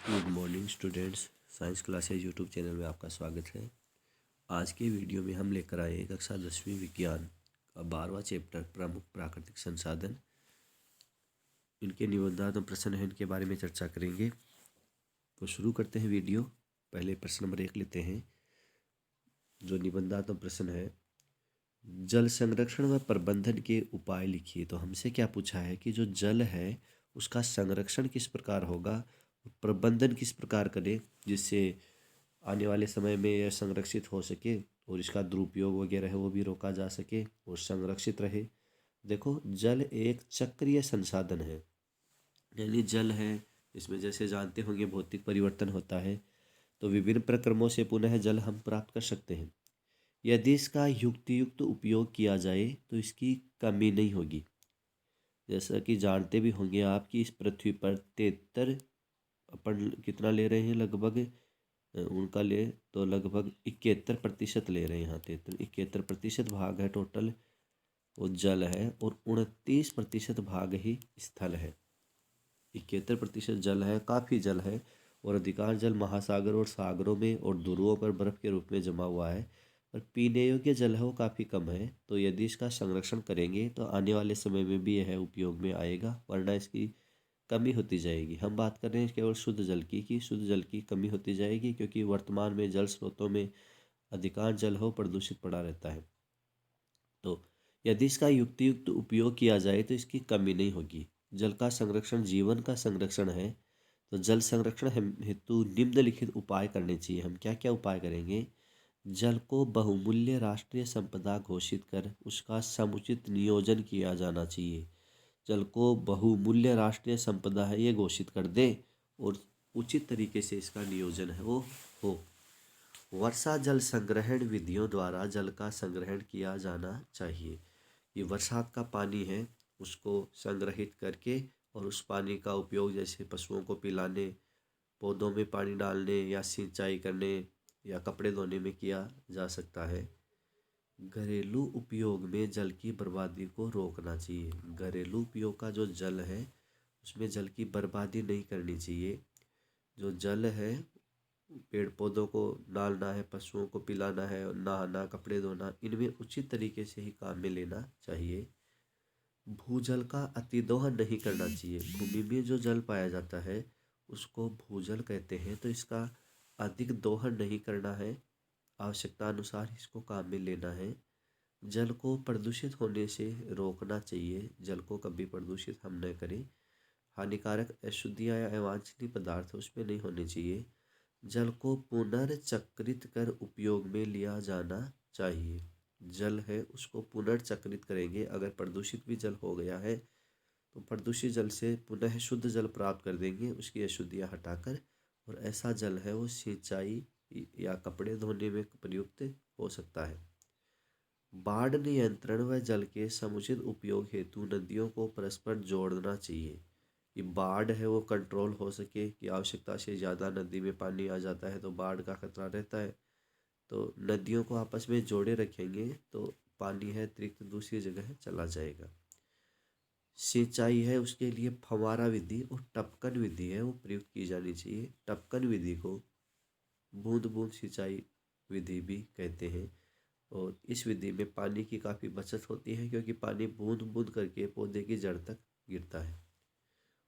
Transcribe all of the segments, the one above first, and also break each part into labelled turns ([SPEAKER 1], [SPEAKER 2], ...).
[SPEAKER 1] Good morning students. Science classes YouTube channel में आपका स्वागत है। आज के वीडियो में हम लेकर आए हैं कक्षा 10वीं विज्ञान का 12वां चैप्टर प्रमुख प्राकृतिक संसाधन। इनके निबंधात्मक प्रश्न हैं, इनके बारे में चर्चा करेंगे। तो शुरू करते हैं वीडियो। पहले प्रश्न नंबर 1 लेते हैं। जो निबंधात्मक प्रश्न है, जल संरक्षण व प्रबंधन के उपाय लिखिए। तो हमसे क्या पूछा है कि जो जल है उसका संरक्षण किस प्रकार होगा, प्रबंधन किस प्रकार करें जिससे आने वाले समय में यह संरक्षित हो सके और इसका दुरुपयोग वगैरह है वो भी रोका जा सके और संरक्षित रहे। देखो, जल एक चक्रीय संसाधन है, यानी जल है इसमें जैसे जानते होंगे भौतिक परिवर्तन होता है, तो विभिन्न प्रक्रमों से पुनः जल हम प्राप्त कर सकते हैं। यदि इसका युक्तियुक्त उपयोग किया जाए तो इसकी कमी नहीं होगी। जैसा कि जानते भी होंगे आप कि इस पृथ्वी पर 73 अपन कितना ले रहे हैं, लगभग उनका ले तो लगभग 71% ले रहे हैं। यहाँ 71% भाग है टोटल वो जल है और 29% भाग ही स्थल है। 71% जल है, काफ़ी जल है और अधिकांश जल महासागर और सागरों में और ध्रुवों पर बर्फ के रूप में जमा हुआ है। और पीने योग्य जल है वो काफ़ी कम है। तो यदि इसका संरक्षण करेंगे तो आने वाले समय में भी यह उपयोग में आएगा, वरना इसकी कमी होती जाएगी। हम बात कर रहे हैं केवल शुद्ध जल की, कि शुद्ध जल की कमी होती जाएगी क्योंकि वर्तमान में जल स्रोतों में अधिकांश जल हो प्रदूषित पड़ा रहता है। तो यदि इसका युक्तियुक्त उपयोग किया जाए तो इसकी कमी नहीं होगी। जल का संरक्षण जीवन का संरक्षण है। तो जल संरक्षण हेतु निम्नलिखित उपाय करने चाहिए। हम क्या क्या उपाय करेंगे? जल को बहुमूल्य राष्ट्रीय संपदा घोषित कर उसका समुचित नियोजन किया जाना चाहिए। जल को बहुमूल्य राष्ट्रीय संपदा है ये घोषित कर दे और उचित तरीके से इसका नियोजन है वो हो। वर्षा जल संग्रहण विधियों द्वारा जल का संग्रहण किया जाना चाहिए। ये बरसात का पानी है उसको संग्रहित करके और उस पानी का उपयोग जैसे पशुओं को पिलाने, पौधों में पानी डालने या सिंचाई करने या कपड़े धोने में किया जा सकता है। घरेलू उपयोग में जल की बर्बादी को रोकना चाहिए। घरेलू उपयोग का जो जल है उसमें जल की बर्बादी नहीं करनी चाहिए। जो जल है पेड़ पौधों को डालना है, पशुओं को पिलाना है, नहाना, कपड़े धोना, इनमें उचित तरीके से ही काम में लेना चाहिए। भूजल का अतिदोहन नहीं करना चाहिए। भूमि में जो जल पाया जाता है उसको भूजल कहते हैं, तो इसका अधिक दोहन नहीं करना है, आवश्यकता अनुसार इसको काम में लेना है। जल को प्रदूषित होने से रोकना चाहिए। जल को कभी प्रदूषित हम न करें। हानिकारक अशुद्धियाँ या अवांछनीय पदार्थ उसमें नहीं होने चाहिए। जल को पुनर्चक्रित कर उपयोग में लिया जाना चाहिए। जल है उसको पुनर्चक्रित करेंगे। अगर प्रदूषित भी जल हो गया है तो प्रदूषित जल से पुनः शुद्ध जल प्राप्त कर देंगे उसकी अशुद्धियाँ हटाकर, और ऐसा जल है वो सिंचाई या कपड़े धोने में प्रयुक्त हो सकता है। बाढ़ नियंत्रण व जल के समुचित उपयोग हेतु नदियों को परस्पर जोड़ना चाहिए। कि बाढ़ है वो कंट्रोल हो सके, कि आवश्यकता से ज़्यादा नदी में पानी आ जाता है तो बाढ़ का खतरा रहता है। तो नदियों को आपस में जोड़े रखेंगे तो पानी है अतिरिक्त दूसरी जगह चला जाएगा। सिंचाई है उसके लिए फव्वारा विधि और टपकन विधि है वो प्रयुक्त की जानी चाहिए। टपकन विधि को बूंद बूंद सिंचाई विधि भी कहते हैं और इस विधि में पानी की काफ़ी बचत होती है क्योंकि पानी बूंद बूंद करके पौधे की जड़ तक गिरता है।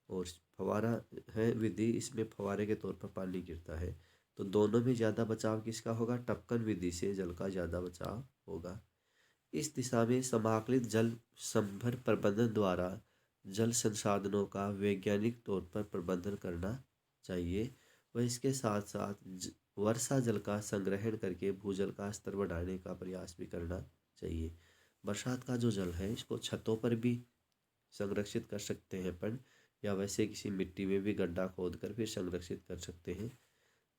[SPEAKER 1] और फव्वारा है विधि, इसमें फव्वारे के तौर पर पानी गिरता है। तो दोनों में ज़्यादा बचाव किसका होगा? टपकन विधि से जल का ज़्यादा बचाव होगा। इस दिशा में समाकलित जल संभर प्रबंधन द्वारा जल संसाधनों का वैज्ञानिक तौर पर प्रबंधन करना चाहिए। वह इसके साथ साथ वर्षा जल का संग्रहण करके भूजल का स्तर बढ़ाने का प्रयास भी करना चाहिए। बरसात का जो जल है इसको छतों पर भी संरक्षित कर सकते हैं अपन, या वैसे किसी मिट्टी में भी गड्ढा खोद कर फिर संरक्षित कर सकते हैं।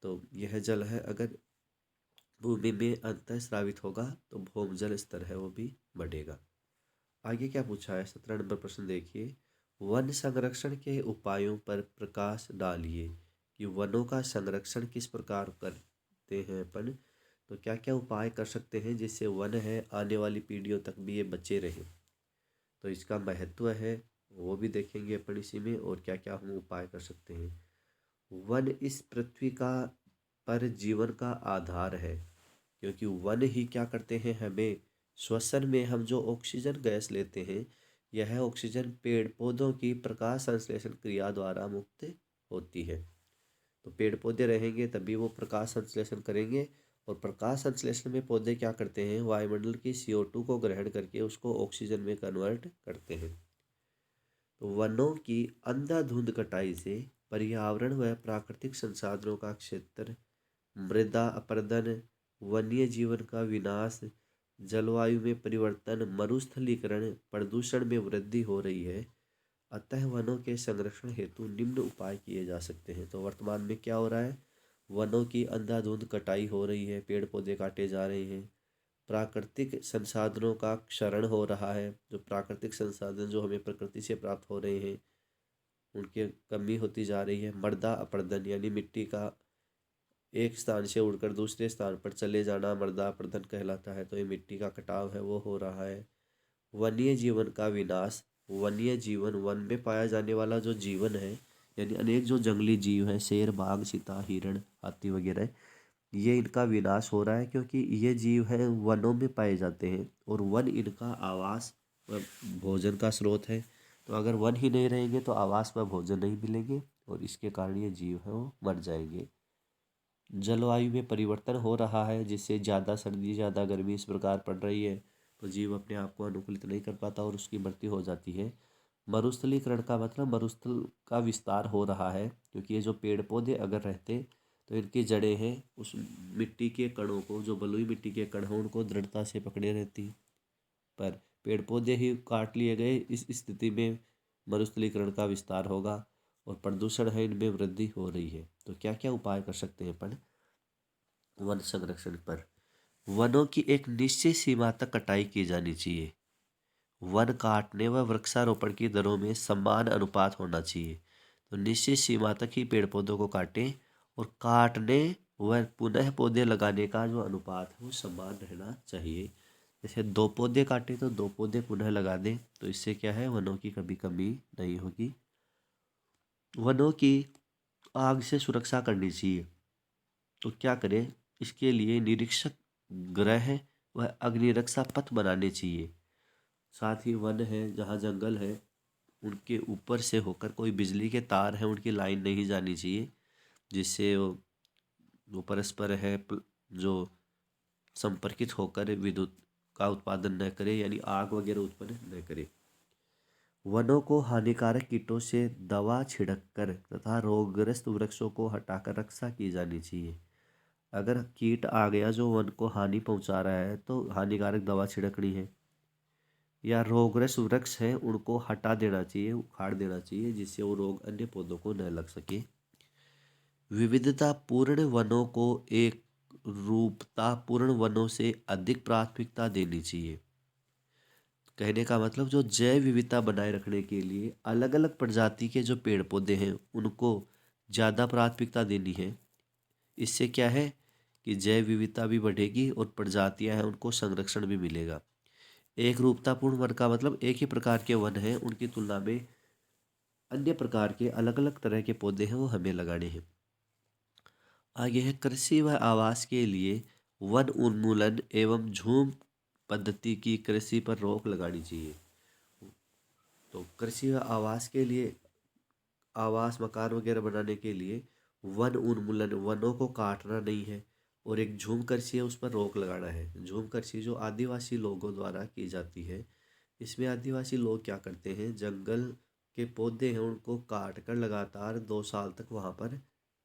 [SPEAKER 1] तो यह जल है अगर भूमि में अंतः स्रावित होगा तो भूजल स्तर है वो भी बढ़ेगा। आगे क्या पूछा है? 17 नंबर प्रश्न देखिए। वन संरक्षण के उपायों पर प्रकाश डालिए। कि वनों का संरक्षण किस प्रकार करते हैं अपन, तो क्या क्या उपाय कर सकते हैं जिससे वन है आने वाली पीढ़ियों तक भी ये बचे रहें। तो इसका महत्व है वो भी देखेंगे अपन इसी में, और क्या क्या हम उपाय कर सकते हैं। वन इस पृथ्वी का पर जीवन का आधार है, क्योंकि वन ही क्या करते हैं, हमें श्वसन में हम जो ऑक्सीजन गैस लेते हैं, यह ऑक्सीजन पेड़ पौधों की प्रकाश संश्लेषण क्रिया द्वारा मुक्त होती है। तो पेड़ पौधे रहेंगे तभी वो प्रकाश संश्लेषण करेंगे, और प्रकाश संश्लेषण में पौधे क्या करते हैं, वायुमंडल की CO2 को ग्रहण करके उसको ऑक्सीजन में कन्वर्ट करते हैं। तो वनों की अंधाधुंध कटाई से पर्यावरण व प्राकृतिक संसाधनों का क्षेत्र, मृदा अपरदन, वन्य जीवन का विनाश, जलवायु में परिवर्तन, मरुस्थलीकरण, प्रदूषण में वृद्धि हो रही है। अतः वनों के संरक्षण हेतु निम्न उपाय किए जा सकते हैं। तो वर्तमान में क्या हो रहा है, वनों की अंधाधुंध कटाई हो रही है, पेड़ पौधे काटे जा रहे हैं, प्राकृतिक संसाधनों का क्षरण हो रहा है। जो प्राकृतिक संसाधन जो हमें प्रकृति से प्राप्त हो रहे हैं उनकी कमी होती जा रही है। मृदा अपरदन यानी मिट्टी का एक स्थान से उड़कर दूसरे स्थान पर चले जाना मृदा अपरदन कहलाता है। तो ये मिट्टी का कटाव है वो हो रहा है। वन्य जीवन का विनाश, वन्य जीवन वन में पाया जाने वाला जो जीवन है, यानी अनेक जो जंगली जीव हैं, शेर, बाघ, चीता, हिरण, हाथी वगैरह, ये इनका विनाश हो रहा है, क्योंकि ये जीव हैं वनों में पाए जाते हैं और वन इनका आवास व भोजन का स्रोत है। तो अगर वन ही नहीं रहेंगे तो आवास व भोजन नहीं मिलेंगे, और इसके कारण ये जीव हैं वो मर जाएंगे। जलवायु में परिवर्तन हो रहा है, जिससे ज़्यादा सर्दी ज़्यादा गर्मी इस प्रकार पड़ रही है, तो जीव अपने आप को अनुकूलित नहीं कर पाता और उसकी मृत्यु हो जाती है। मरुस्थलीकरण का मतलब मरुस्थल का विस्तार हो रहा है, क्योंकि ये जो पेड़ पौधे अगर रहते तो इनकी जड़ें हैं उस मिट्टी के कणों को, जो बलुई मिट्टी के कण हैं उनको दृढ़ता से पकड़े रहती, पर पेड़ पौधे ही काट लिए गए। इस स्थिति में मरुस्थलीकरण का विस्तार होगा और प्रदूषण है इनमें वृद्धि हो रही है। तो क्या क्या उपाय कर सकते हैं अपन वन संरक्षण पर। वनों की एक निश्चित सीमा तक कटाई की जानी चाहिए। वन काटने व वृक्षारोपण की दरों में समान अनुपात होना चाहिए। तो निश्चित सीमा तक ही पेड़ पौधों को काटें, और काटने व पुनः पौधे लगाने का जो अनुपात है वो समान रहना चाहिए। जैसे 2 पौधे काटे तो 2 पौधे पुनः लगा दें, तो इससे क्या है, वनों की कभी कमी नहीं होगी। वनों की आग से सुरक्षा करनी चाहिए। तो क्या करें, इसके लिए निरीक्षक ग्रह व अग्निरक्षा पथ बनाने चाहिए। साथ ही वन है जहाँ जंगल है उनके ऊपर से होकर कोई बिजली के तार हैं उनकी लाइन नहीं जानी चाहिए, जिससे वो परस्पर है जो संपर्कित होकर विद्युत का उत्पादन न करे, यानी आग वगैरह उत्पन्न न करे। वनों को हानिकारक कीटों से दवा छिड़क कर तथा रोगग्रस्त वृक्षों को हटाकर रक्षा की जानी चाहिए। अगर कीट आ गया जो वन को हानि पहुंचा रहा है तो हानिकारक दवा छिड़कनी है, या रोगग्रस्त वृक्ष हैं उनको हटा देना चाहिए, उखाड़ देना चाहिए, जिससे वो रोग अन्य पौधों को न लग सके। विविधतापूर्ण वनों को एक रूपतापूर्ण वनों से अधिक प्राथमिकता देनी चाहिए। कहने का मतलब जो जैव विविधता बनाए रखने के लिए अलग अलग प्रजाति के जो पेड़ पौधे हैं उनको ज़्यादा प्राथमिकता देनी है। इससे क्या है कि जैव विविधता भी बढ़ेगी और प्रजातियां हैं उनको संरक्षण भी मिलेगा। एक रूपतापूर्ण वन का मतलब एक ही प्रकार के वन हैं उनकी तुलना में अन्य प्रकार के अलग अलग तरह के पौधे हैं वो हमें लगाने हैं। आगे है कृषि व आवास के लिए वन उन्मूलन एवं झूम पद्धति की कृषि पर रोक लगानी चाहिए। तो कृषि व आवास के लिए, आवास मकान वगैरह बनाने के लिए वन उन्मूलन, वनों को काटना नहीं है, और एक झूम कृषि है उस पर रोक लगाना है। झूम कृषि जो आदिवासी लोगों द्वारा की जाती है, इसमें आदिवासी लोग क्या करते हैं, जंगल के पौधे हैं उनको काट कर लगातार 2 साल तक वहाँ पर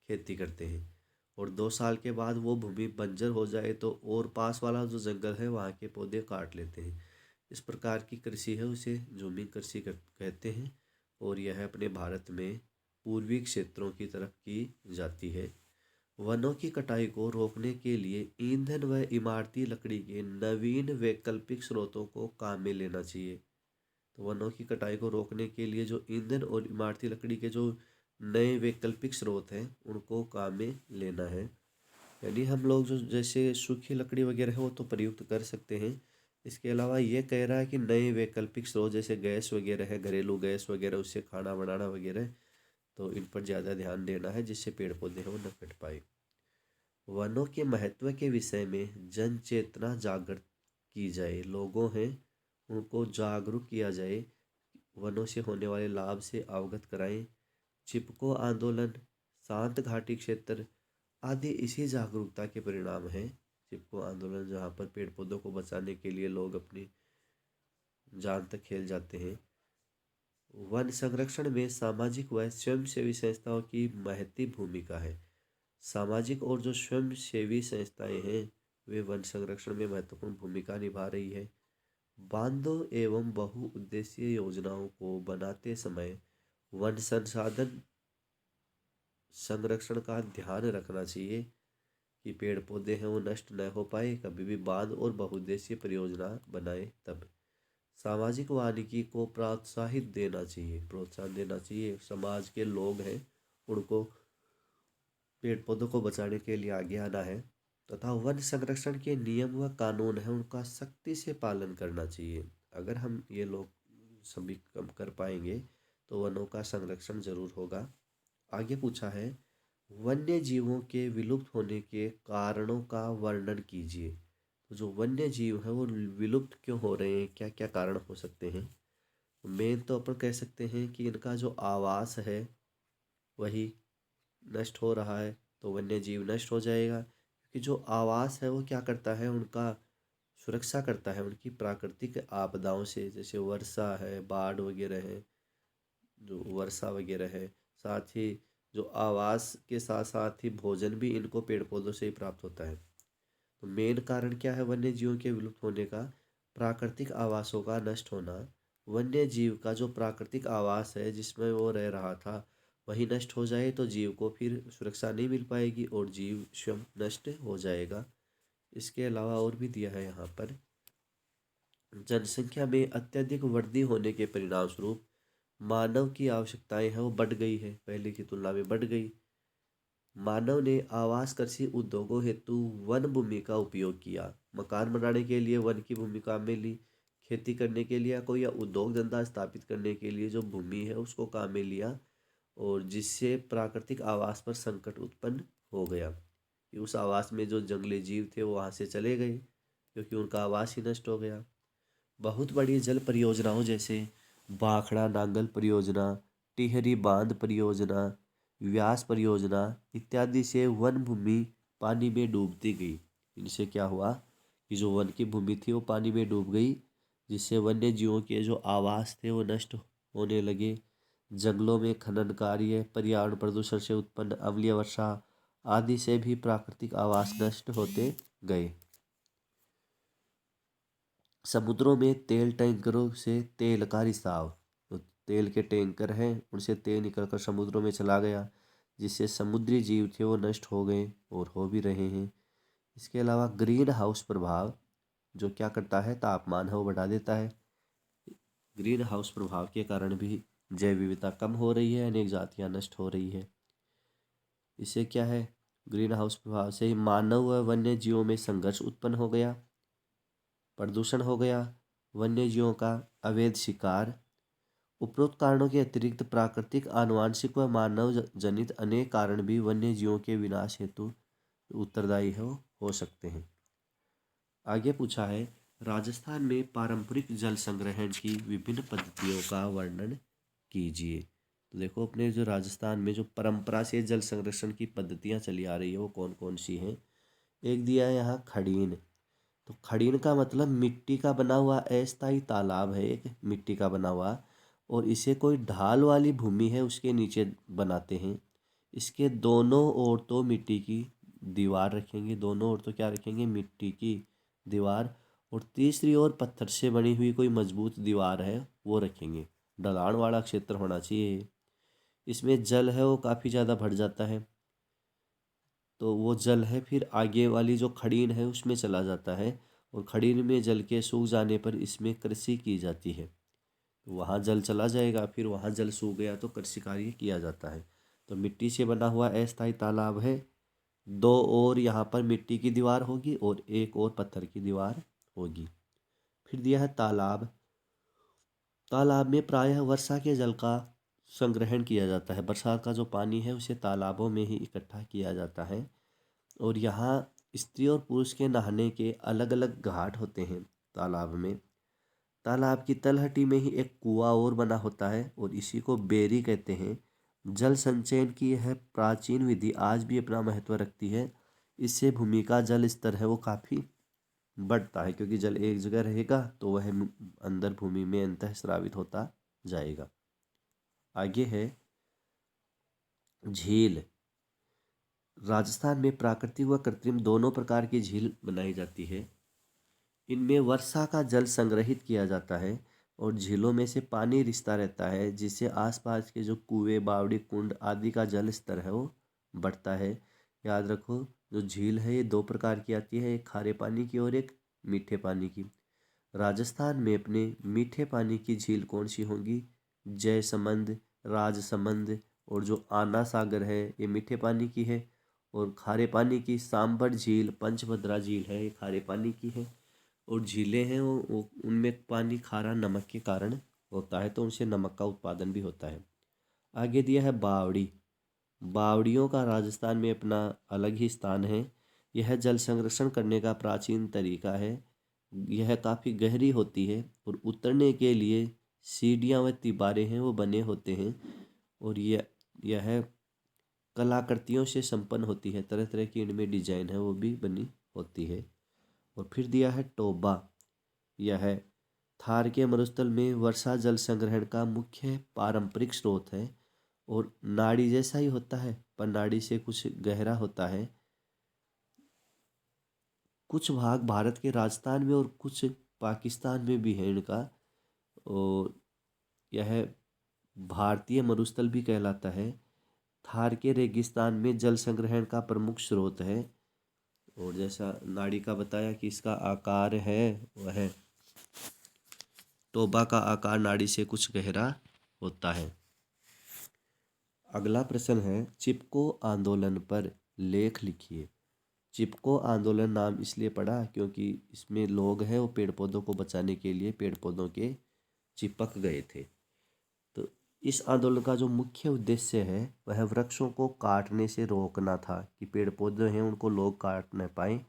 [SPEAKER 1] खेती करते हैं, और 2 साल के बाद वो भूमि बंजर हो जाए तो और पास वाला जो जंगल है वहाँ के पौधे काट लेते हैं। इस प्रकार की कृषि है उसे झूमिंग कृषि कहते हैं, और यह अपने भारत में पूर्वी क्षेत्रों की तरफ की जाती है। वनों की कटाई को रोकने के लिए ईंधन व इमारती लकड़ी के नवीन वैकल्पिक स्रोतों को काम में लेना चाहिए। तो वनों की कटाई को रोकने के लिए जो ईंधन और इमारती लकड़ी के जो नए वैकल्पिक स्रोत हैं उनको काम में लेना है। यानी हम लोग जो जैसे सूखी लकड़ी वगैरह है वो तो प्रयुक्त कर सकते हैं। इसके अलावा ये कह रहा है कि नए वैकल्पिक स्रोत जैसे गैस वगैरह है, घरेलू गैस वगैरह, उससे खाना बनाना वगैरह, तो इन पर ज़्यादा ध्यान देना है जिससे पेड़ पौधे हैं वो न कट पाए। वनों के महत्व के विषय में जन चेतना जागृत की जाए, लोगों हैं उनको जागरूक किया जाए, वनों से होने वाले लाभ से अवगत कराएं। चिपको आंदोलन, शांत घाटी क्षेत्र आदि इसी जागरूकता के परिणाम हैं। चिपको आंदोलन जहाँ पर पेड़ पौधों को बचाने के लिए लोग अपनी जान तक खेल जाते हैं। वन संरक्षण में सामाजिक व स्वयंसेवी संस्थाओं की महती भूमिका है। सामाजिक और जो स्वयंसेवी संस्थाएं हैं वे वन संरक्षण में महत्वपूर्ण भूमिका निभा रही है। बांधों एवं बहुउद्देशीय योजनाओं को बनाते समय वन संसाधन संरक्षण का ध्यान रखना चाहिए कि पेड़ पौधे हैं वो नष्ट न हो पाए। कभी भी बांध और बहुउद्देशीय परियोजना बनाए तब सामाजिक वानिकी को प्रोत्साहन देना चाहिए। समाज के लोग हैं उनको पेड़ पौधों को बचाने के लिए आगे आना है तथा वन संरक्षण के नियम व कानून है उनका सख्ती से पालन करना चाहिए। अगर हम ये लोग सभी कम कर पाएंगे तो वनों का संरक्षण जरूर होगा। आगे पूछा है, वन्य जीवों के विलुप्त होने के कारणों का वर्णन कीजिए। तो जो वन्य जीव है वो विलुप्त क्यों हो रहे हैं, क्या क्या कारण हो सकते हैं। मेन तो अपन कह सकते हैं कि इनका जो आवास है वही नष्ट हो रहा है, तो वन्य जीव नष्ट हो जाएगा। क्योंकि जो आवास है वो क्या करता है, उनका सुरक्षा करता है उनकी प्राकृतिक आपदाओं से, जैसे वर्षा है, बाढ़ वगैरह है, जो वर्षा वगैरह है। साथ ही जो आवास के साथ साथ ही भोजन भी इनको पेड़ पौधों से ही प्राप्त होता है। तो मेन कारण क्या है वन्य जीवों के विलुप्त होने का, प्राकृतिक आवासों का नष्ट होना। वन्य जीव का जो प्राकृतिक आवास है जिसमें वो रह रहा था वही नष्ट हो जाए तो जीव को फिर सुरक्षा नहीं मिल पाएगी और जीव स्वयं नष्ट हो जाएगा। इसके अलावा और भी दिया है यहाँ पर, जनसंख्या में अत्यधिक वृद्धि होने के परिणाम स्वरूप मानव की आवश्यकताएं हैं वो बढ़ गई है, पहले की तुलना में बढ़ गई। मानव ने आवास कृषि उद्योगों हेतु वन भूमि का उपयोग किया, मकान बनाने के लिए वन की भूमिका में ली, खेती करने के लिए कोई या उद्योग धंधा स्थापित करने के लिए जो भूमि है उसको काम में लिया, और जिससे प्राकृतिक आवास पर संकट उत्पन्न हो गया कि उस आवास में जो जंगली जीव थे वो वहाँ से चले गए क्योंकि उनका आवास ही नष्ट हो गया। बहुत बड़ी जल परियोजनाओं जैसे भाखड़ा नांगल परियोजना, टिहरी बांध परियोजना, व्यास परियोजना इत्यादि से वन भूमि पानी में डूबती गई। इनसे क्या हुआ कि जो वन की भूमि थी वो पानी में डूब गई, जिससे वन्य जीवों के जो आवास थे वो नष्ट होने लगे। जंगलों में खनन कार्य, पर्यावरण प्रदूषण से उत्पन्न अम्लीय वर्षा आदि से भी प्राकृतिक आवास नष्ट होते गए। समुद्रों में तेल टैंकरों से तेल का रिसाव, तो तेल के टैंकर हैं उनसे तेल निकलकर समुद्रों में चला गया, जिससे समुद्री जीव थे वो नष्ट हो गए और हो भी रहे हैं। इसके अलावा ग्रीन हाउस प्रभाव जो क्या करता है, तापमान है वो बढ़ा देता है। ग्रीन हाउस प्रभाव के कारण भी जैव विविधता कम हो रही है, अनेक जातियाँ नष्ट हो रही है। इससे क्या है, ग्रीन हाउस प्रभाव से ही मानव व वन्य जीवों में संघर्ष उत्पन्न हो गया, प्रदूषण हो गया, वन्य जीवों का अवैध शिकार। उपरोक्त कारणों के अतिरिक्त प्राकृतिक, आनुवांशिक व मानव जनित अनेक कारण भी वन्य जीवों के विनाश हेतु उत्तरदायी हो सकते हैं। आगे पूछा है, राजस्थान में पारंपरिक जल संग्रहण की विभिन्न पद्धतियों का वर्णन कीजिए। तो देखो अपने जो राजस्थान में जो परंपरा से जल संरक्षण की पद्धतियाँ चली आ रही है वो कौन कौन सी हैं। एक दिया है यहाँ खड़ीन, तो खड़ीन का मतलब मिट्टी का बना हुआ अस्थायी तालाब है, एक मिट्टी का बना हुआ, और इसे कोई ढाल वाली भूमि है उसके नीचे बनाते हैं। इसके दोनों ओर तो मिट्टी की दीवार रखेंगे, दोनों ओर तो क्या रखेंगे, मिट्टी की दीवार, और तीसरी ओर पत्थर से बनी हुई कोई मजबूत दीवार है वो रखेंगे। ढलान वाला क्षेत्र होना चाहिए। इसमें जल है वो काफ़ी ज़्यादा भर जाता है, तो वो जल है फिर आगे वाली जो खड़ीन है उसमें चला जाता है, और खड़ीन में जल के सूख जाने पर इसमें कृषि की जाती है। तो वहाँ जल चला जाएगा, फिर वहाँ जल सूख गया तो कृषि कार्य किया जाता है। तो मिट्टी से बना हुआ अस्थायी तालाब है, दो ओर यहाँ पर मिट्टी की दीवार होगी और एक और पत्थर की दीवार होगी। फिर दिया है तालाब, तालाब में प्रायः वर्षा के जल का संग्रहण किया जाता है। बरसात का जो पानी है उसे तालाबों में ही इकट्ठा किया जाता है। और यहाँ स्त्री और पुरुष के नहाने के अलग अलग घाट होते हैं तालाब में। तालाब की तलहटी में ही एक कुआं और बना होता है और इसी को बेरी कहते हैं। जल संचयन की यह प्राचीन विधि आज भी अपना महत्व रखती है। इससे भूमि का जल स्तर है वो काफ़ी बढ़ता है, क्योंकि जल एक जगह रहेगा तो वह अंदर भूमि में अंतः स्रावित होता जाएगा। आगे है झील। राजस्थान में प्राकृतिक व कृत्रिम दोनों प्रकार की झील बनाई जाती है। इनमें वर्षा का जल संग्रहित किया जाता है और झीलों में से पानी रिसता रहता है, जिससे आसपास के जो कुएं, बावड़ी, कुंड आदि का जल स्तर है वो बढ़ता है। याद रखो, जो झील है ये दो प्रकार की आती है, एक खारे पानी की और एक मीठे पानी की। राजस्थान में अपने मीठे पानी की झील कौन सी होंगी? जयसमंद, राजसमंद और जो आना सागर है ये मीठे पानी की है। और खारे पानी की सांबर झील, पंचभद्रा झील है, ये खारे पानी की है। और झीलें हैं वो उनमें पानी खारा नमक के कारण होता है, तो उनसे नमक का उत्पादन भी होता है। आगे दिया है बावड़ी। बावड़ियों का राजस्थान में अपना अलग ही स्थान है। यह जल संरक्षण करने का प्राचीन तरीका है। यह काफ़ी गहरी होती है और उतरने के लिए सीढ़ियाँ व तिबारे हैं वो बने होते हैं। और यह कलाकृतियों से संपन्न होती है, तरह तरह की इनमें डिजाइन है वो भी बनी होती है। और फिर दिया है टोबा। यह थार के मरुस्थल में वर्षा जल संग्रहण का मुख्य पारंपरिक स्रोत है और नाड़ी जैसा ही होता है, पर नाड़ी से कुछ गहरा होता है। कुछ भाग भारत के राजस्थान में और कुछ पाकिस्तान में भी है इनका। और यह भारतीय मरुस्थल भी कहलाता है। थार के रेगिस्तान में जल संग्रहण का प्रमुख स्रोत है। और जैसा नाड़ी का बताया कि इसका आकार है वह टोबा का आकार नाड़ी से कुछ गहरा होता है। अगला प्रश्न है, चिपको आंदोलन पर लेख लिखिए। चिपको आंदोलन नाम इसलिए पड़ा क्योंकि इसमें लोग हैं वो पेड़ पौधों को बचाने के लिए पेड़ पौधों के चिपक गए थे। तो इस आंदोलन का जो मुख्य उद्देश्य है वह वृक्षों को काटने से रोकना था, कि पेड़ पौधे हैं उनको लोग काट न पाए।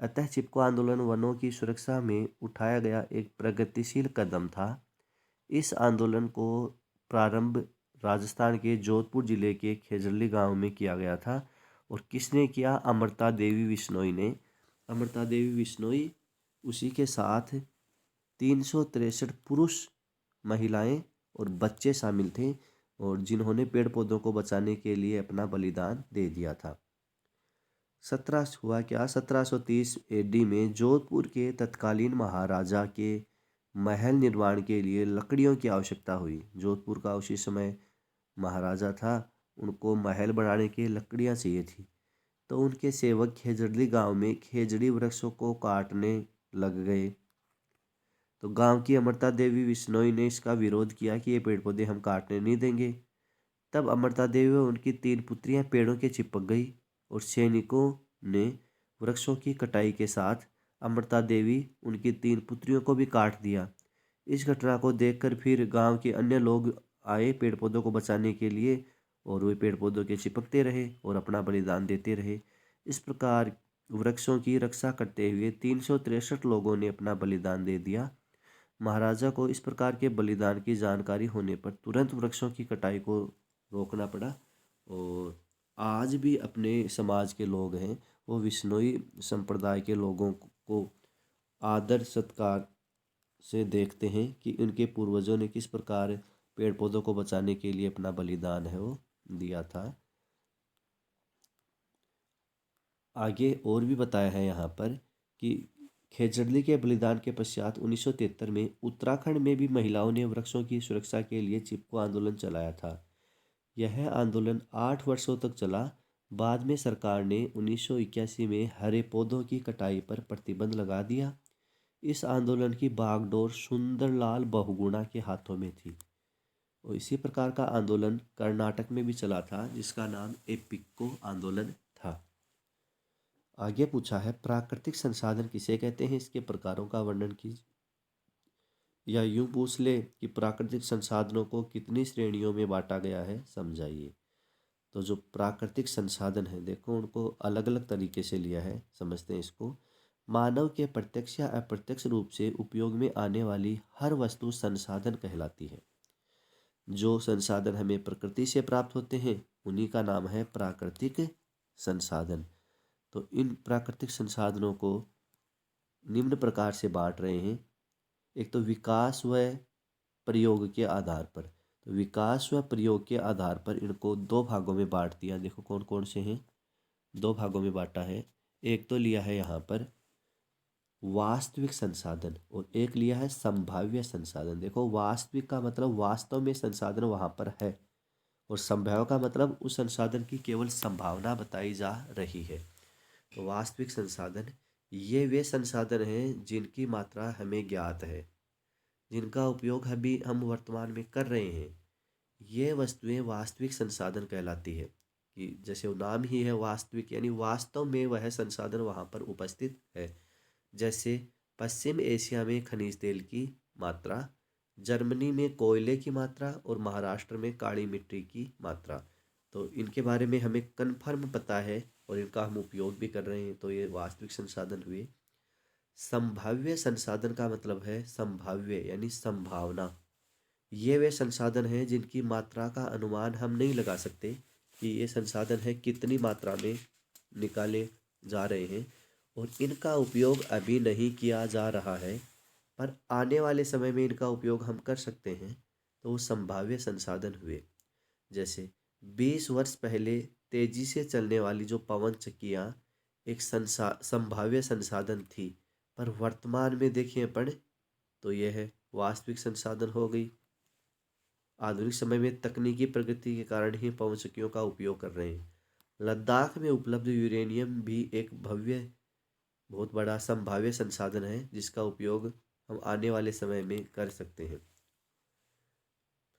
[SPEAKER 1] अतः चिपको आंदोलन वनों की सुरक्षा में उठाया गया एक प्रगतिशील कदम था। इस आंदोलन को प्रारंभ राजस्थान के जोधपुर जिले के खेजड़ली गांव में किया गया था। और किसने किया? अमृता देवी बिश्नोई ने। अमृता देवी बिश्नोई, उसी के साथ 363 पुरुष, महिलाएं और बच्चे शामिल थे और जिन्होंने पेड़ पौधों को बचाने के लिए अपना बलिदान दे दिया था। 1730 एडी में जोधपुर के तत्कालीन महाराजा के महल निर्माण के लिए लकड़ियों की आवश्यकता हुई। जोधपुर का उसी समय महाराजा था, उनको महल बनाने के लकड़ियाँ चाहिए थी। तो उनके सेवक खेजड़ली गांव में खेजड़ी वृक्षों को काटने लग गए। तो गांव की अमृता देवी बिश्नोई ने इसका विरोध किया कि ये पेड़ पौधे हम काटने नहीं देंगे। तब अमृता देवी और उनकी 3 पुत्रियां पेड़ों के चिपक गई और सैनिकों ने वृक्षों की कटाई के साथ अमृता देवी उनकी 3 पुत्रियों को भी काट दिया। इस घटना को देखकर फिर गांव के अन्य लोग आए पेड़ पौधों को बचाने के लिए और वे पेड़ पौधों के चिपकते रहे और अपना बलिदान देते रहे। इस प्रकार वृक्षों की रक्षा करते हुए 363 लोगों ने अपना बलिदान दे दिया। महाराजा को इस प्रकार के बलिदान की जानकारी होने पर तुरंत वृक्षों की कटाई को रोकना पड़ा। और आज भी अपने समाज के लोग हैं वो विश्नोई संप्रदाय के लोगों को आदर सत्कार से देखते हैं कि उनके पूर्वजों ने किस प्रकार पेड़ पौधों को बचाने के लिए अपना बलिदान है वो दिया था। आगे और भी बताया है यहाँ पर कि खेजड़ली के बलिदान के पश्चात 1973 में उत्तराखंड में भी महिलाओं ने वृक्षों की सुरक्षा के लिए चिपको आंदोलन चलाया था। यह आंदोलन 8 वर्षों तक चला। बाद में सरकार ने 1981 में हरे पौधों की कटाई पर प्रतिबंध लगा दिया। इस आंदोलन की बागडोर सुंदरलाल बहुगुणा के हाथों में थी। और इसी प्रकार का आंदोलन कर्नाटक में भी चला था जिसका नाम एपिक्को आंदोलन था। आगे पूछा है, प्राकृतिक संसाधन किसे कहते हैं? इसके प्रकारों का वर्णन कीजिए। या यूं पूछ ले कि प्राकृतिक संसाधनों को कितनी श्रेणियों में बांटा गया है, समझाइए। तो जो प्राकृतिक संसाधन है, देखो उनको अलग अलग तरीके से लिया है, समझते हैं इसको। मानव के प्रत्यक्ष या अप्रत्यक्ष रूप से उपयोग में आने वाली हर वस्तु संसाधन कहलाती है। जो संसाधन हमें प्रकृति से प्राप्त होते हैं उन्हीं का नाम है प्राकृतिक संसाधन। तो इन प्राकृतिक संसाधनों को निम्न प्रकार से बांट रहे हैं। एक तो विकास व प्रयोग के आधार पर। तो विकास व प्रयोग के आधार पर इनको दो भागों में बांट दिया। देखो कौन कौन से हैं, दो भागों में बांटा है। एक तो लिया है यहाँ पर वास्तविक संसाधन और एक लिया है संभाव्य संसाधन। देखो वास्तविक का मतलब वास्तव में संसाधन वहाँ पर है, और संभाव्य का मतलब उस संसाधन की केवल संभावना बताई जा रही है। तो वास्तविक संसाधन ये वे संसाधन हैं जिनकी मात्रा हमें ज्ञात है, जिनका उपयोग अभी हम वर्तमान में कर रहे हैं। ये वस्तुएं वास्तविक संसाधन कहलाती है। कि जैसे वो नाम ही है वास्तविक, यानी वास्तव में वह संसाधन वहाँ पर उपस्थित है। जैसे पश्चिम एशिया में खनिज तेल की मात्रा, जर्मनी में कोयले की मात्रा और महाराष्ट्र में काली मिट्टी की मात्रा। तो इनके बारे में हमें कन्फर्म पता है और इनका हम उपयोग भी कर रहे हैं, तो ये वास्तविक संसाधन हुए। संभाव्य संसाधन का मतलब है संभाव्य यानी संभावना। ये वे संसाधन हैं जिनकी मात्रा का अनुमान हम नहीं लगा सकते कि ये संसाधन है कितनी मात्रा में निकाले जा रहे हैं, और इनका उपयोग अभी नहीं किया जा रहा है, पर आने वाले समय में इनका उपयोग हम कर सकते हैं। तो वो संभाव्य संसाधन हुए। जैसे 20 वर्ष पहले तेजी से चलने वाली जो पवन चक्कियाँ एक संभाव्य संसाधन थी, पर वर्तमान में देखें अपन तो यह है वास्तविक संसाधन हो गई। आधुनिक समय में तकनीकी प्रगति के कारण ही पवन चक्कियों का उपयोग कर रहे हैं। लद्दाख में उपलब्ध यूरेनियम भी एक बहुत बड़ा संभाव्य संसाधन है, जिसका उपयोग हम आने वाले समय में कर सकते हैं।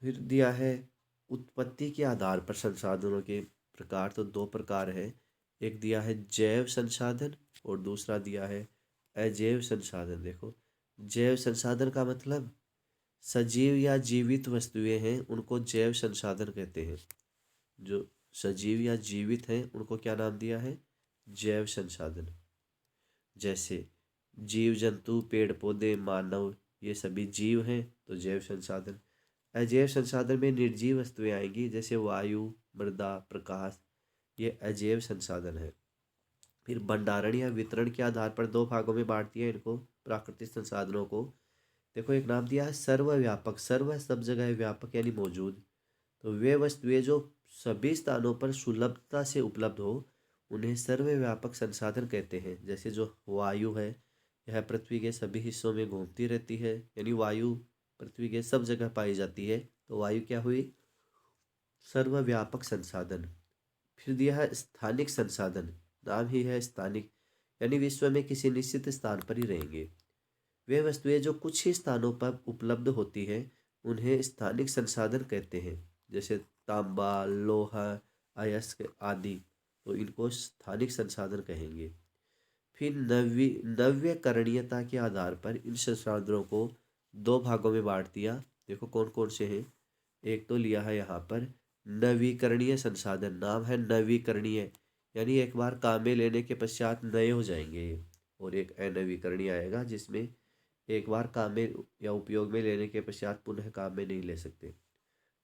[SPEAKER 1] फिर दिया है उत्पत्ति के आधार पर संसाधनों के प्रकार, तो दो प्रकार है। एक दिया है जैव संसाधन और दूसरा दिया है अजैव संसाधन। देखो जैव संसाधन का मतलब सजीव या जीवित वस्तुएं हैं उनको जैव संसाधन कहते हैं। जो सजीव या जीवित हैं उनको क्या नाम दिया है, जैव संसाधन। जैसे जीव जंतु पेड़ पौधे मानव ये सभी जीव हैं, तो जैव संसाधन। अजैव संसाधन में निर्जीव वस्तुएं आएंगी, जैसे वायु मृदा प्रकाश, ये अजैव संसाधन है। फिर भंडारण या वितरण के आधार पर दो भागों में बांट दिया इनको प्राकृतिक संसाधनों को। देखो एक नाम दिया है सर्वव्यापक, सर्व सब जगह व्यापक यानी मौजूद। तो वे वस्तुएं जो सभी स्थानों पर सुलभता से उपलब्ध हो उन्हें सर्वव्यापक संसाधन कहते हैं। जैसे जो वायु है यह पृथ्वी के सभी हिस्सों में घूमती रहती है, यानी वायु पृथ्वी के सब जगह पाई जाती है, तो वायु क्या हुई, सर्वव्यापक संसाधन। फिर दिया है स्थानिक संसाधन, नाम ही है स्थानिक, यानी विश्व में किसी निश्चित स्थान पर ही रहेंगे। वे वस्तुएं जो कुछ ही स्थानों पर उपलब्ध होती हैं उन्हें स्थानिक संसाधन कहते हैं। जैसे तांबा लोहा अयस्क आदि, तो इनको स्थानिक संसाधन कहेंगे। फिर नव्यकरणीयता के आधार पर इन संसाधनों को दो भागों में बांट दिया। देखो कौन कौन से हैं। एक तो लिया है यहाँ पर नवीकरणीय संसाधन, नाम है नवीकरणीय, यानी एक बार काम में लेने के पश्चात नए हो जाएंगे ये। और एक अनवीकरणीय आएगा जिसमें एक बार काम में या उपयोग में लेने के पश्चात पुनः काम में नहीं ले सकते।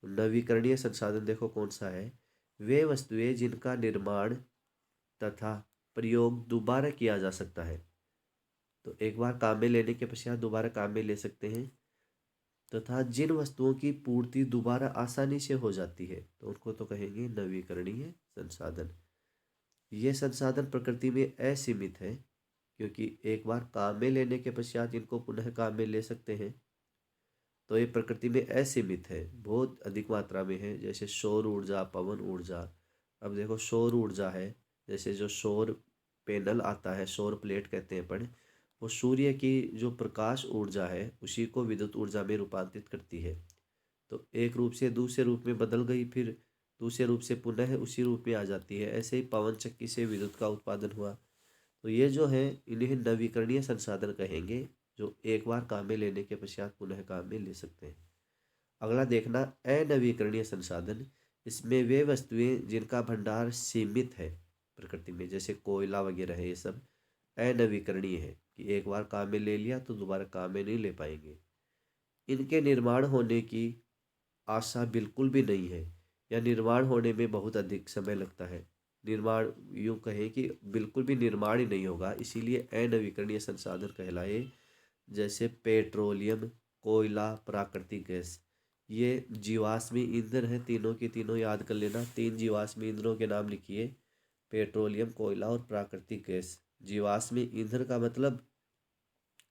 [SPEAKER 1] नवीकरणीय संसाधन देखो कौन सा है, वे वस्तुएं जिनका निर्माण तथा प्रयोग दोबारा किया जा सकता है। तो एक बार काम में लेने के पश्चात दोबारा काम में ले सकते हैं, तथा जिन वस्तुओं की पूर्ति दोबारा आसानी से हो जाती है तो उनको तो कहेंगे नवीकरणीय संसाधन। ये संसाधन प्रकृति में असीमित है, क्योंकि एक बार काम में लेने के पश्चात इनको पुनः काम में ले सकते हैं, तो ये प्रकृति में असीमित है, बहुत अधिक मात्रा में है। जैसे सौर ऊर्जा पवन ऊर्जा। अब देखो सौर ऊर्जा है, जैसे जो सौर पैनल आता है, सौर प्लेट कहते हैं अपन, वो सूर्य की जो प्रकाश ऊर्जा है उसी को विद्युत ऊर्जा में रूपांतरित करती है। तो एक रूप से दूसरे रूप में बदल गई, फिर दूसरे रूप से पुनः उसी रूप में आ जाती है। ऐसे ही पवन चक्की से विद्युत का उत्पादन हुआ। तो ये जो है इन्हें नवीकरणीय संसाधन कहेंगे। जो एक बार काम में लेने के पश्चात पुनः काम में ले सकते हैं। अगला देखना अनवीकरणीय संसाधन। इसमें वे वस्तुएं जिनका भंडार सीमित है प्रकृति में, जैसे कोयला वगैरह है, ये सब अनवीकरणीय है कि एक बार काम में ले लिया तो दोबारा काम में नहीं ले पाएंगे। इनके निर्माण होने की आशा बिल्कुल भी नहीं है या निर्माण होने में बहुत अधिक समय लगता है। निर्माण यूँ कहें कि बिल्कुल भी निर्माण ही नहीं होगा, इसीलिए अनवीकरणीय संसाधन कहलाए। जैसे पेट्रोलियम, कोयला, प्राकृतिक गैस, ये जीवाश्मी ईंधन है। तीनों के तीनों याद कर लेना। 3 जीवाश्मी ईंधनों के नाम लिखिए, पेट्रोलियम, कोयला और प्राकृतिक गैस। जीवाश्मी ईंधन का मतलब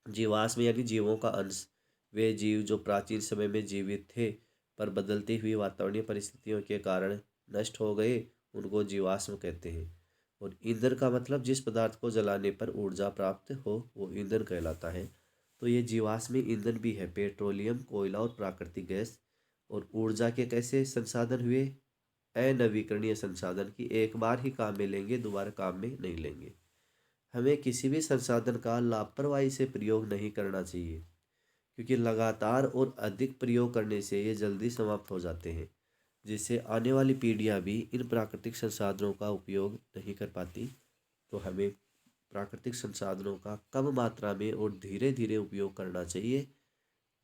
[SPEAKER 1] जीवाश्म यानी जीवों का अंश। वे जीव जो प्राचीन समय में जीवित थे पर बदलती हुई वातावरणीय परिस्थितियों के कारण नष्ट हो गए, उनको जीवाश्म कहते हैं। और ईंधन का मतलब जिस पदार्थ को जलाने पर ऊर्जा प्राप्त हो वो ईंधन कहलाता है। तो ये जीवाश्मी ईंधन भी है, पेट्रोलियम, कोयला और प्राकृतिक गैस। और ऊर्जा के कैसे संसाधन हुए? अनवीकरणीय संसाधन की एक बार ही काम में लेंगे, दोबारा काम में नहीं लेंगे। हमें किसी भी संसाधन का लापरवाही से प्रयोग नहीं करना चाहिए, क्योंकि लगातार और अधिक प्रयोग करने से ये जल्दी समाप्त हो जाते हैं, जिससे आने वाली पीढ़ियाँ भी इन प्राकृतिक संसाधनों का उपयोग नहीं कर पाती। तो हमें प्राकृतिक संसाधनों का कम मात्रा में और धीरे धीरे उपयोग करना चाहिए,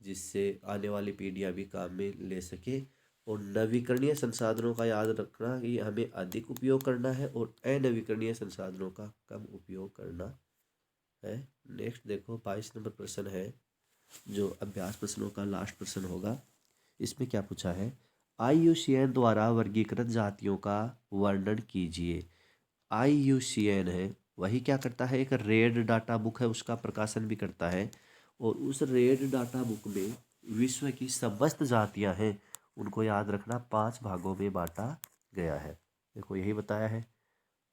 [SPEAKER 1] जिससे आने वाली पीढ़ियाँ भी काम में ले सके। और नवीकरणीय संसाधनों का याद रखना कि हमें अधिक उपयोग करना है और अनवीकरणीय संसाधनों का कम उपयोग करना है। नेक्स्ट देखो 22 नंबर प्रश्न है, जो अभ्यास प्रश्नों का लास्ट प्रश्न होगा। इसमें क्या पूछा है? IUCN द्वारा वर्गीकृत जातियों का वर्णन कीजिए। IUCN है वही क्या करता है, एक रेड डाटा बुक है, उसका प्रकाशन भी करता है। और उस रेड डाटा बुक में विश्व की समस्त जातियां हैं, उनको याद रखना 5 भागों में बांटा गया है। देखो यही बताया है।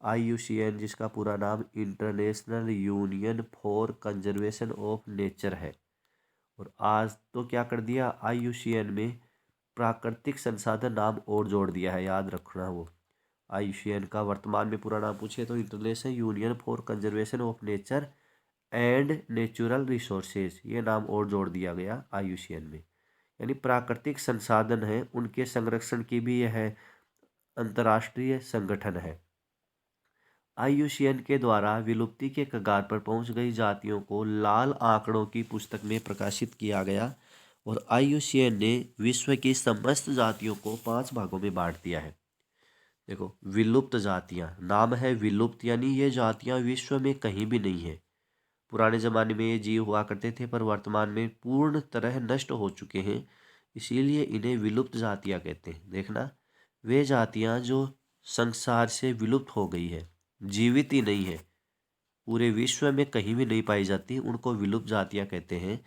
[SPEAKER 1] IUCN जिसका पूरा नाम international union for conservation of nature है। और आज तो क्या कर दिया, IUCN में प्राकृतिक संसाधन नाम और जोड़ दिया है, याद रखना वो। IUCN का वर्तमान में पूरा नाम पूछे तो international union for conservation of nature and natural resources, ये नाम और जोड़ दिया गया IUCN में। यानी प्राकृतिक संसाधन है, उनके संरक्षण की भी यह अंतर्राष्ट्रीय संगठन है। IUCN के द्वारा विलुप्ति के कगार पर पहुंच गई जातियों को लाल आंकड़ों की पुस्तक में प्रकाशित किया गया। और IUCN ने विश्व की समस्त जातियों को 5 भागों में बांट दिया है। देखो विलुप्त जातियां, नाम है विलुप्त, यानी ये जातियां विश्व में कहीं भी नहीं है। पुराने ज़माने में ये जीव हुआ करते थे पर वर्तमान में पूर्ण तरह नष्ट हो चुके हैं, इसीलिए इन्हें विलुप्त जातियां कहते हैं। देखना, वे जातियां जो संसार से विलुप्त हो गई है, जीवित ही नहीं है, पूरे विश्व में कहीं भी नहीं पाई जाती, उनको विलुप्त जातियां कहते हैं।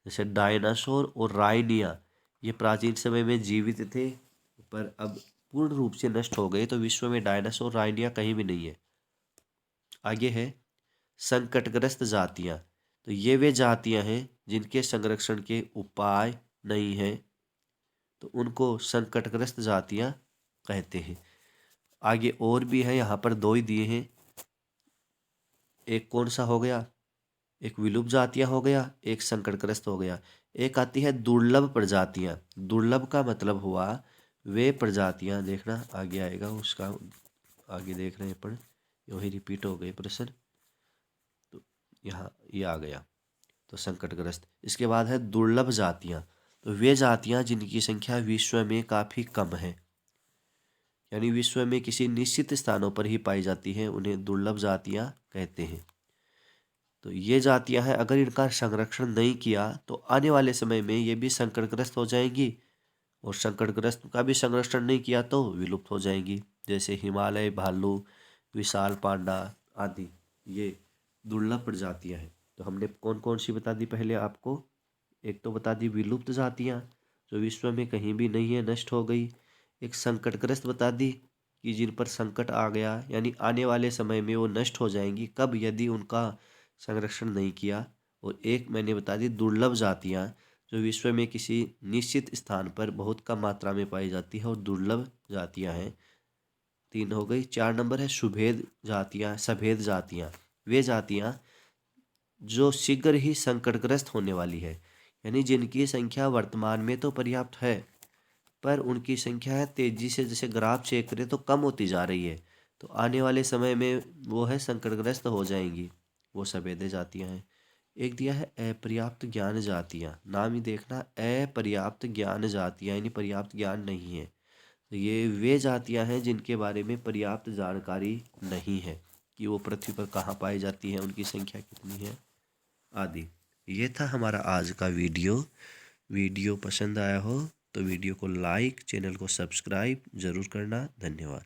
[SPEAKER 1] जैसे डायनासोर और राइनिया, ये प्राचीन समय में जीवित थे पर अब पूर्ण रूप से नष्ट हो गए, तो विश्व में डायनासोर, राइनिया कहीं भी नहीं है। आगे है संकटग्रस्त जातियां। तो ये वे जातियां हैं जिनके संरक्षण के उपाय नहीं हैं, तो उनको संकटग्रस्त जातियां कहते हैं। आगे और भी है, यहाँ पर 2 ही दिए हैं। एक कौन सा हो गया, एक विलुप्त जातियां हो गया, एक संकटग्रस्त हो गया। एक आती है दुर्लभ प्रजातियां। दुर्लभ का मतलब हुआ वे प्रजातियां, देखना आगे आएगा उसका, आगे देख रहे हैं अपन, वही रिपीट हो गए प्रश्न, तो यहाँ ये आ गया, तो संकटग्रस्त। इसके बाद है दुर्लभ जातियां। तो वे जातियां जिनकी संख्या विश्व में काफ़ी कम है, यानी विश्व में किसी निश्चित स्थानों पर ही पाई जाती है, उन्हें दुर्लभ जातियां कहते हैं। तो ये जातियां हैं, अगर इनका संरक्षण नहीं किया तो आने वाले समय में ये भी संकटग्रस्त हो जाएंगी, और संकटग्रस्त का भी संरक्षण नहीं किया तो विलुप्त हो जाएंगी। जैसे हिमालय भालू, विशाल पांडा आदि, ये दुर्लभ प्रजातियां हैं। तो हमने कौन कौन सी बता दी पहले आपको? एक तो बता दी विलुप्त जातियां जो विश्व में कहीं भी नहीं है, नष्ट हो गई। एक संकटग्रस्त बता दी कि जिन पर संकट आ गया, यानी आने वाले समय में वो नष्ट हो जाएंगी, कब? यदि उनका संरक्षण नहीं किया। और एक मैंने बता दी दुर्लभ जातियां जो विश्व में किसी निश्चित स्थान पर बहुत कम मात्रा में पाई जाती है और दुर्लभ जातियां हैं। 3 हो गई। 4 नंबर है सुभेद जातियां, सभेद जातियां। वे जातियां जो शीघ्र ही संकटग्रस्त होने वाली है, यानी जिनकी संख्या वर्तमान में तो पर्याप्त है पर उनकी संख्या तेजी से, जैसे ग्राफ चेक करें तो कम होती जा रही है। तो आने वाले समय में वो है संकटग्रस्त हो जाएंगी। वो सफेदे जातियां हैं। एक दिया है अपर्याप्त ज्ञान जातियां, नाम ही देखना, अपर्याप्त ज्ञान जातियां यानी पर्याप्त ज्ञान नहीं है। तो ये वे जातियां हैं जिनके बारे में पर्याप्त जानकारी नहीं है कि वो पृथ्वी पर कहाँ पाई जाती है, उनकी संख्या कितनी है आदि। ये था हमारा आज का वीडियो। वीडियो पसंद आया हो तो वीडियो को लाइक, चैनल को सब्सक्राइब ज़रूर करना। धन्यवाद।